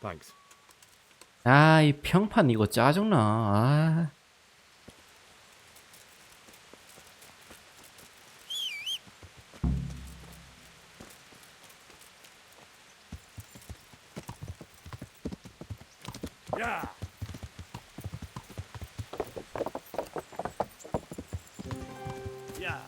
Thanks. 아, 이 평판 이거 짜증나. 아. Yeah. Yeah.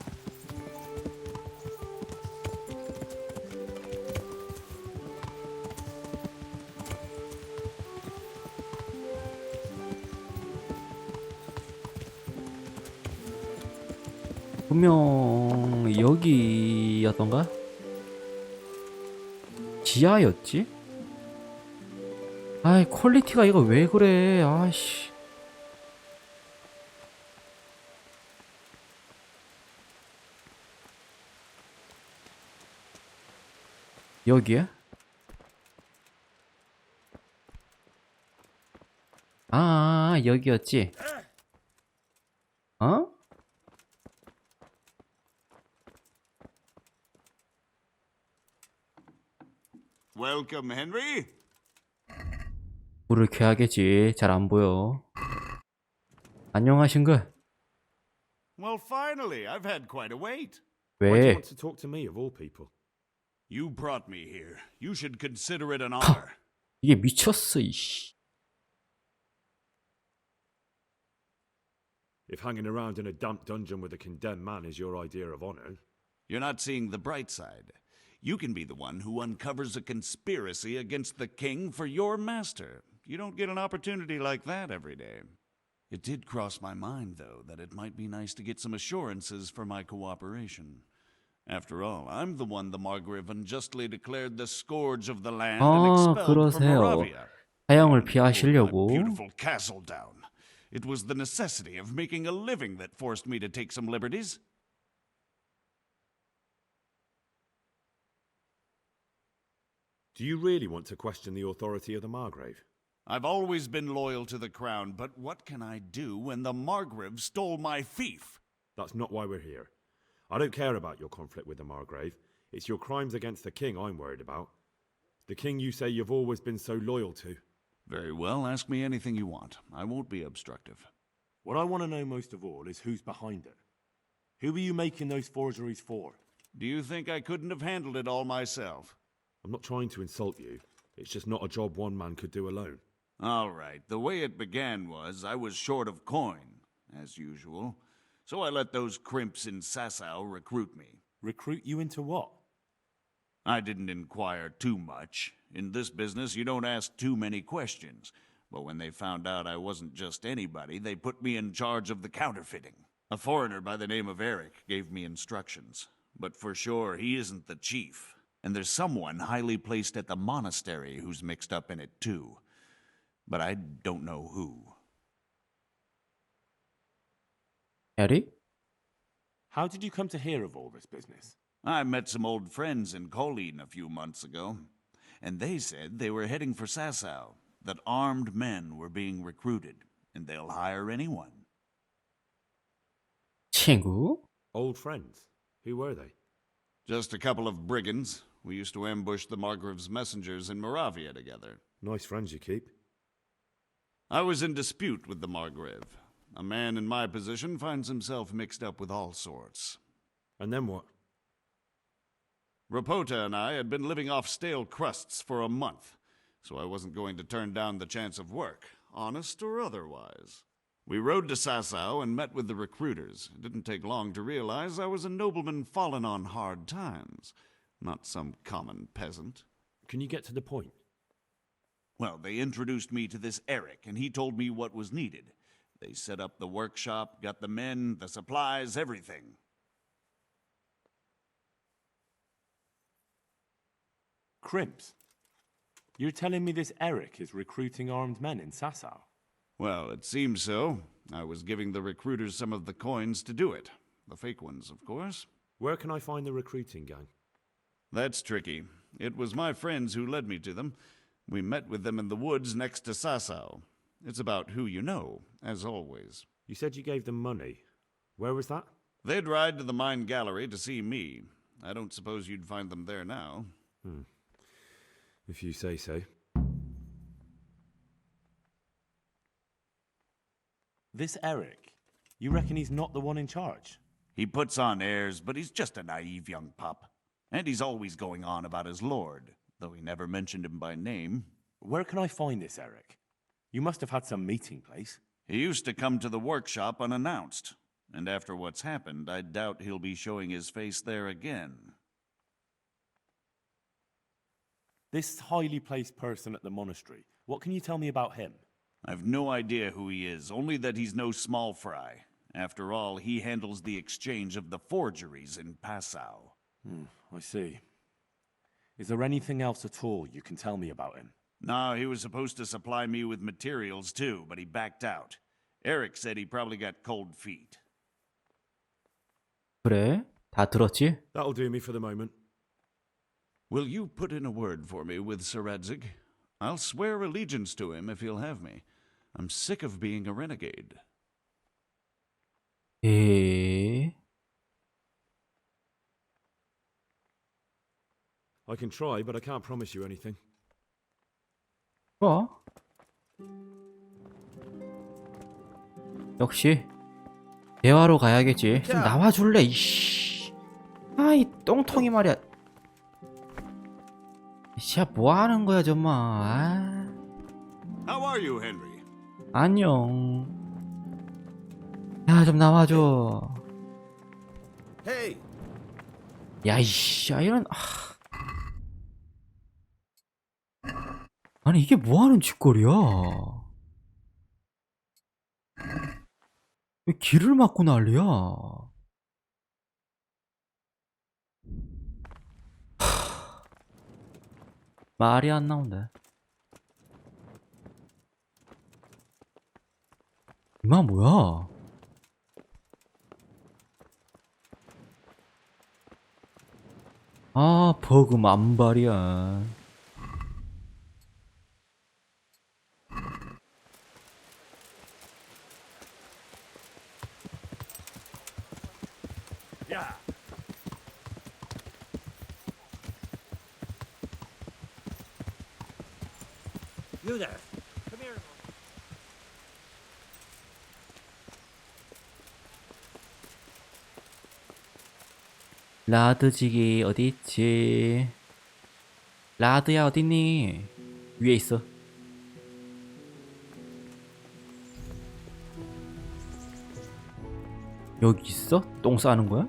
분명 여기였던가? 지하였지? 아이, 퀄리티가 이거 왜 그래? 아씨. 여기야? 아, 여기였지? 어? Welcome, Henry. 불을 켜야겠지. 잘 안 보여. 안녕하신가? Well, finally, I've had quite a wait. Why do you 왜? want to talk to me of all people? You brought me here. You should consider it an honor. 이게 미쳤어, 이씨. If hanging around in a damp dungeon with a condemned man is your idea of honor. You're not seeing the bright side. You can be the one who uncovers a conspiracy against the king for your master. You don't get an opportunity like that every day. It did cross my mind, though, that it might be nice to get some assurances for my cooperation. After all, I'm the one the Margrave unjustly declared the scourge of the land and expelled from 그러세요. Moravia. 사형을 My 피하시려고. beautiful castle down. It was the necessity of making a living that forced me to take some liberties. Do you really want to question the authority of the Margrave? I've always been loyal to the crown, but what can I do when the Margrave stole my fief? That's not why we're here. I don't care about your conflict with the Margrave. It's your crimes against the king I'm worried about. The king you say you've always been so loyal to. Very well, ask me anything you want. I won't be obstructive. What I want to know most of all is who's behind it. Who are you making those forgeries for? Do you think I couldn't have handled it all myself? I'm not trying to insult you. It's just not a job one man could do alone. All right, the way it began was I was short of coin, as usual. So I let those crimps in Sasau recruit me. Recruit you into what? I didn't inquire too much. In this business, you don't ask too many questions. But when they found out I wasn't just anybody, they put me in charge of the counterfeiting. A foreigner by the name of Eric gave me instructions. But for sure, he isn't the chief. And there's someone highly placed at the monastery who's mixed up in it too. But I don't know who. 에릭? How did you come to hear of all this business? I met some old friends in Colleen a few months ago, and they said they were heading for Sasau, that armed men were being recruited, and they'll hire anyone. 친구? Old friends? Who were they? Just a couple of brigands. We used to ambush the Margrave's messengers in Moravia together. Nice friends you keep. I was in dispute with the Margrave. A man in my position finds himself mixed up with all sorts. And then what? Rapota and I had been living off stale crusts for a month, so I wasn't going to turn down the chance of work, honest or otherwise. We rode to Sasau and met with the recruiters. It didn't take long to realize I was a nobleman fallen on hard times, not some common peasant. Can you get to the point? Well, they introduced me to this Eric, and he told me what was needed. They set up the workshop, got the men, the supplies, everything. Crimps. You're telling me this Eric is recruiting armed men in Sasau? Well, it seems so. I was giving the recruiters some of the coins to do it. The fake ones, of course. Where can I find the recruiting gang? That's tricky. It was my friends who led me to them. We met with them in the woods next to Sasau. It's about who you know, as always. You said you gave them money. Where was that? They'd ride to the mine gallery to see me. I don't suppose you'd find them there now. If you say so. This Eric, you reckon he's not the one in charge? He puts on airs, but he's just a naive young pup. And he's always going on about his lord, though he never mentioned him by name. Where can I find this Eric? You must have had some meeting place. He used to come to the workshop unannounced, and after what's happened, I doubt he'll be showing his face there again. This highly placed person at the monastery, what can you tell me about him? I've no idea who he is, only that he's no small fry. After all, he handles the exchange of the forgeries in Passau. I see. Is there anything else at all you can tell me about him? No, he was supposed to supply me with materials too, but he backed out. Eric said he probably got cold feet. 그래? 다 들었지? That'll do me for the moment. Will you put in a word for me with Sir Radzig? I'll swear allegiance to him if he'll have me. I'm sick of being a renegade. 에? I can try, but I can't promise you anything. 뭐? 역시 대화로 가야겠지. 좀 나와줄래 이씨. 아이 똥통이 말이야. 진짜 뭐 하는 거야 정말. 아. How are you, Henry? 안녕. 야 좀 나와줘. Hey, 야 이씨 야 이런. 아니 이게 뭐 하는 짓거리야? 왜 길을 막고 난리야? 말이 안 나온다. 이마 뭐야? 아 버그 만발이야. you there. Come here. 라드지기 어디 있지? 라드야 어딨니? 위에 있어. 여기 있어? 똥 싸는 거야?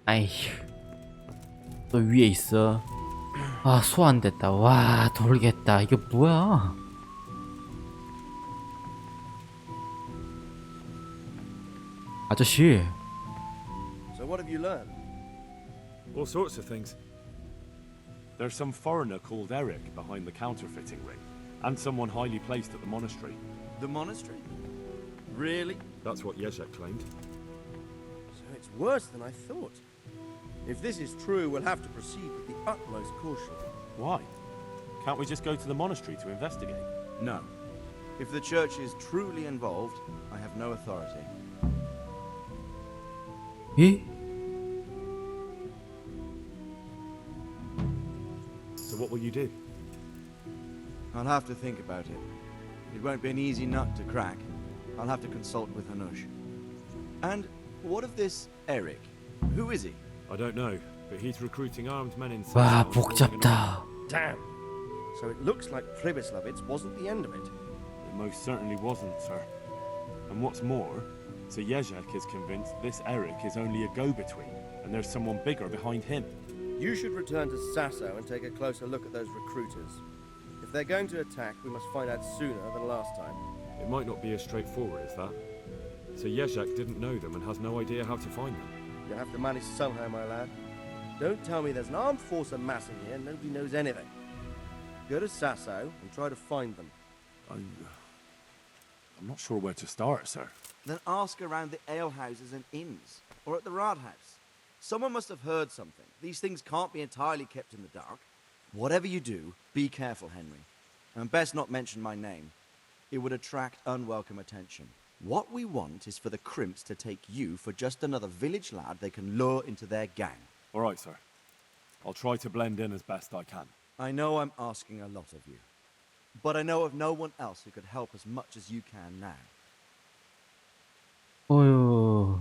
아이휴 또 위에 있어. 아 소환됐다. 와 돌겠다. 이게 뭐야? 아저씨 So what have you learned? All sorts of things. There's some foreigner called Eric behind the counterfeiting ring, and someone highly placed at the monastery. The monastery? Really? That's what Yezhak claimed. So it's worse than I thought. If this is true, we'll have to proceed with the utmost caution. Why? Can't we just go to the monastery to investigate? No. If the church is truly involved, I have no authority. 예? So what will you do? I'll have to think about it. It won't be an easy nut to crack. I'll have to consult with Hanush. And what of this Eric? Who is he? I don't know, but he's recruiting armed men in 와 Sasau and 복잡다. Damn. So it looks like Pribyslavitz wasn't the end of it. It most certainly wasn't, sir. And what's more, Sir Yezhak is convinced this Eric is only a go-between, and there's someone bigger behind him. You should return to Sasau and take a closer look at those recruiters. If they're going to attack, we must find out sooner than last time. It might not be as straightforward as that. So Yezhak didn't know them and has no idea how to find them. You'll have to manage somehow, my lad. Don't tell me there's an armed force amassing here and nobody knows anything. Go to Sasau and try to find them. I'm not sure where to start, sir. Then ask around the alehouses and inns, or at the Rathaus. Someone must have heard something. These things can't be entirely kept in the dark. Whatever you do, be careful, Henry. And best not mention my name. It would attract unwelcome attention. What we want is for the crimps to take you for just another village lad they can lure into their gang. All right, sir. I'll try to blend in as best I can. I know I'm asking a lot of you. but I know of no one else who could help as much as you can now. 어휴.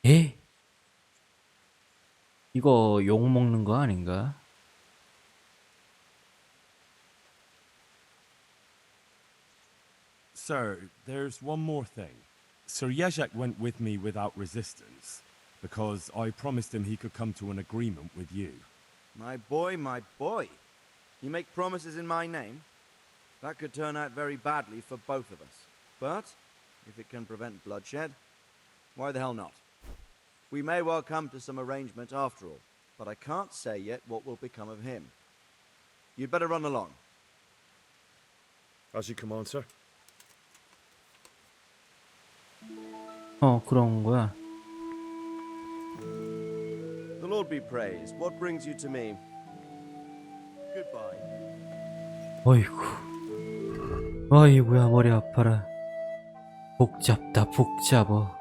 에? 이거 욕 먹는 거 아닌가? Sir, there's one more thing. Sir Jezek went with me without resistance, because I promised him he could come to an agreement with you. My boy, my boy. You make promises in my name? That could turn out very badly for both of us. But if it can prevent bloodshed, why the hell not? We may well come to some arrangement after all, but I can't say yet what will become of him. You'd better run along. As you command, sir. 그런 거야. The Lord be praised. What brings you to me? Goodbye. 어이구. 어이구야, 머리 아파라. 복잡다, 복잡어.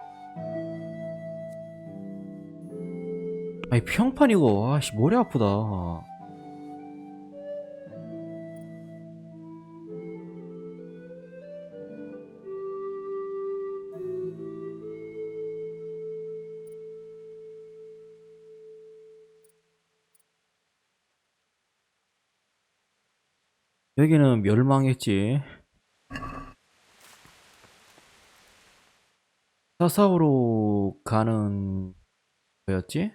아니, 평판이고, 아씨, 머리 아프다. 여기는 멸망했지. 사사우로 가는 거였지?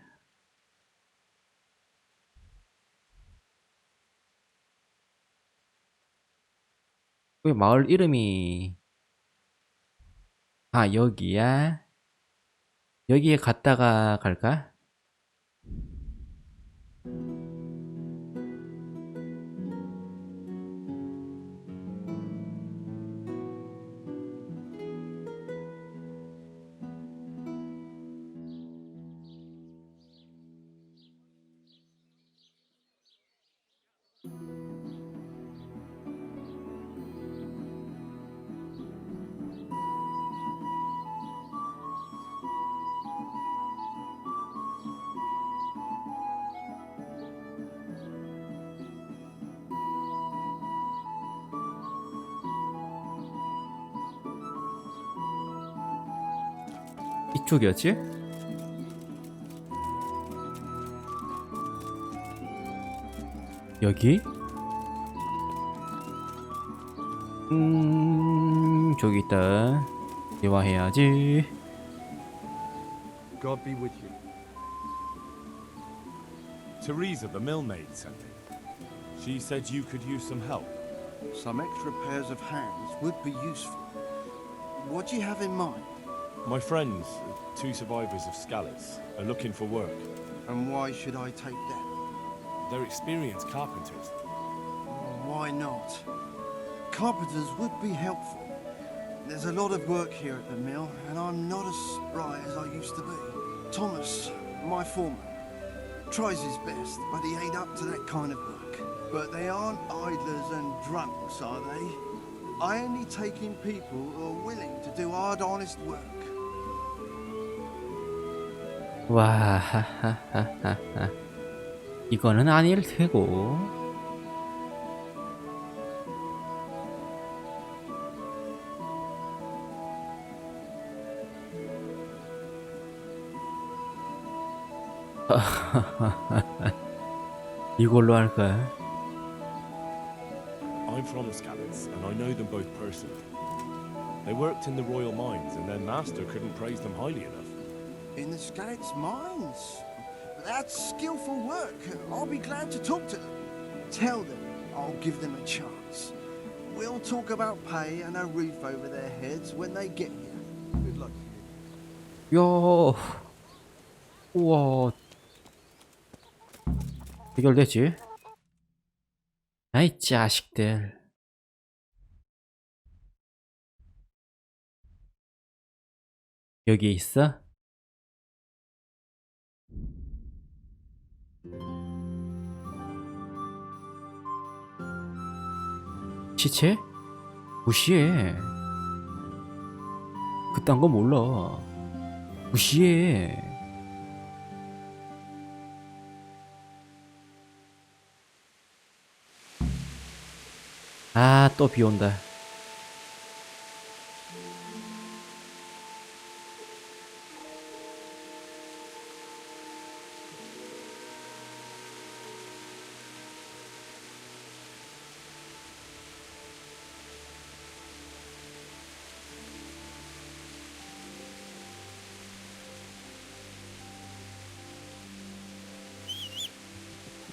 왜 마을 이름이 여기야? 여기에 갔다가 갈까? 이쪽이었지? 여기? 저기 있다. 대화해야지. God be with you. Teresa, the millmaid, sent it. She said you could use some help. Some extra pairs of hands would be useful. What do you have in mind? My friends, two survivors of Scallops, are looking for work. And why should I take that? They're experienced carpenters. Why not? Carpenters would be helpful. There's a lot of work here at the mill, and I'm not as spry as I used to be. Thomas, my foreman, tries his best, but he ain't up to that kind of work. But they aren't idlers and drunks, are they? I only take in people who are willing to do hard, honest work. 와, 이거는 아닐 테고. 이걸로 할까? I'm from Scallops, and I know them both personally. They worked in the royal mines, and their master couldn't praise them highly enough. In the Scallops mines? That's skillful work. I'll be glad to talk to them. Tell them I'll give them a chance. We'll talk about pay and a roof over their heads when they get here. Good luck to you. 야, 우와, 해결됐지? 아이 자식들. 여기 있어? 시체? 무시해. 그딴 거 몰라. 무시해. 아, 또 비 온다.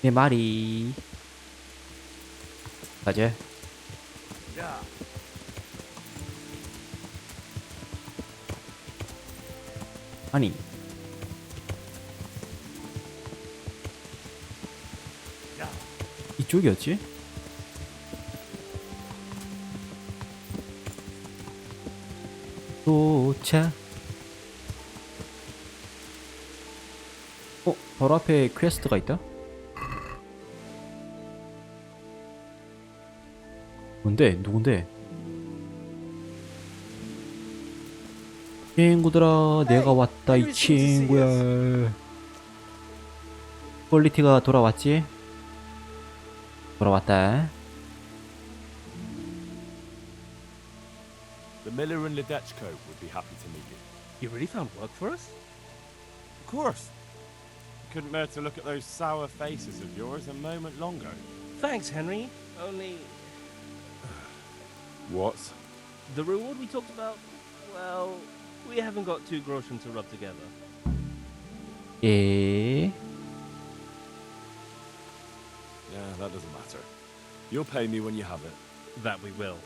내 말이. 가자. 아니. 이쪽이었지? 도착. 바로 앞에 퀘스트가 있다? 뭔데? 누군데? 친구들아, 내가 왔다 이 친구야. 퀄리티가 돌아왔지? 돌아왔다. The Miller and Ledechko would be happy to meet you. You really found work for us? Of course. Couldn't bear to look at those sour faces of yours a moment longer. Thanks, Henry. Only What? the reward we talked about, well, we haven't got 2 groschen to rub together. 예. Yeah, that doesn't matter. You'll pay me when you have it. That we will.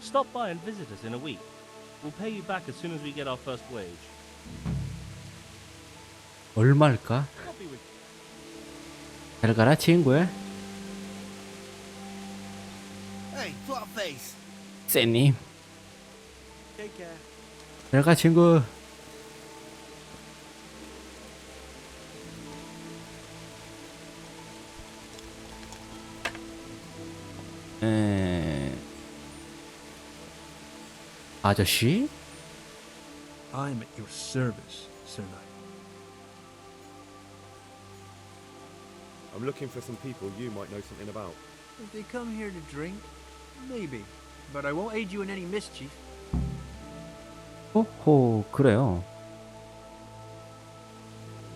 Stop by and visit us in a week. We'll pay you back as soon as we get our first wage. 얼마일까? I'll be with 잘 가라 친구야. Hey, flat face. 쎄님. Take care. 잘 가 친구. 아저씨? I'm at your service, sir knight. I'm looking for some people you might know something about. If they come here to drink, maybe. But I won't aid you in any mischief. 호호, 그래요.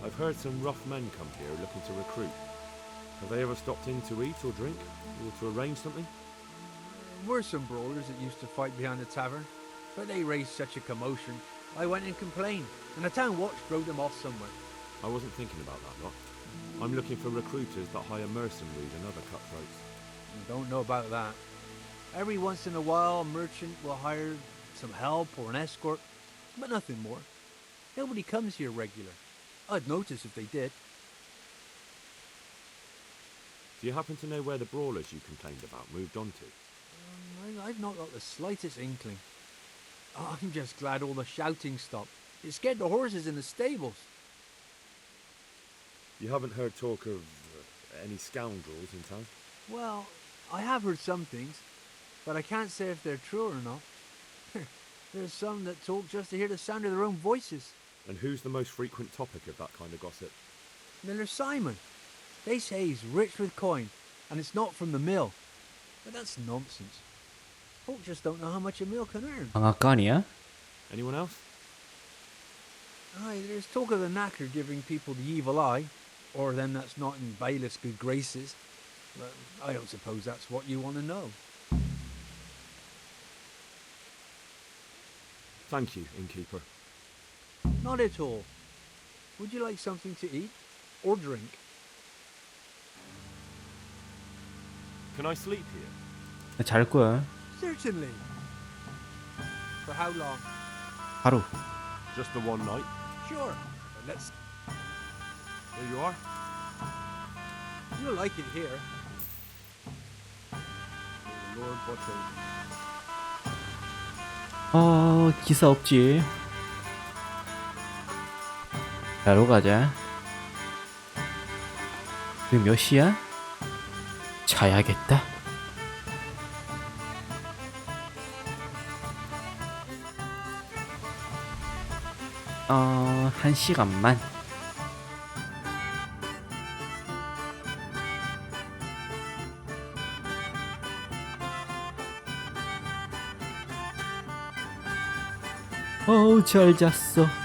I've heard some rough men come here looking to recruit. Have they ever stopped in to eat or drink? Or to arrange something? Were some brawlers that used to fight behind the tavern, but they raised such a commotion. I went and complained, and the town watch drove them off somewhere. I wasn't thinking about that lot. I'm looking for recruiters that hire mercenaries and other cutthroats. Don't know about that. Every once in a while, a merchant will hire some help or an escort, but nothing more. Nobody comes here regular. I'd notice if they did. Do you happen to know where the brawlers you complained about moved on to? I've not got the slightest inkling. I'm just glad all the shouting stopped. It scared the horses in the stables. You haven't heard talk of any scoundrels in town? Well, I have heard some things, but I can't say if they're true or not. There's some that talk just to hear the sound of their own voices. And who's the most frequent topic of that kind of gossip? Miller Simon. They say he's rich with coin, and it's not from the mill. But that's nonsense. Folk just don't know how much a mill can earn. 방앗간이야? Anyone else? Aye, there's talk of the knacker giving people the evil eye, or them that's not in bailiff's good graces. But I don't suppose that's what you want to know. Thank you, innkeeper. Not at all. Would you like something to eat or drink? Can I sleep here? 잘 거야. Certainly. For how long? 하루. Just the one night? Sure. But let's. Here you are. You'll like it here. May the Lord watch over you. 기사 없지. 자러 가자. 지금 몇 시야? 자야겠다. 1시간만. 어우 잘 잤어.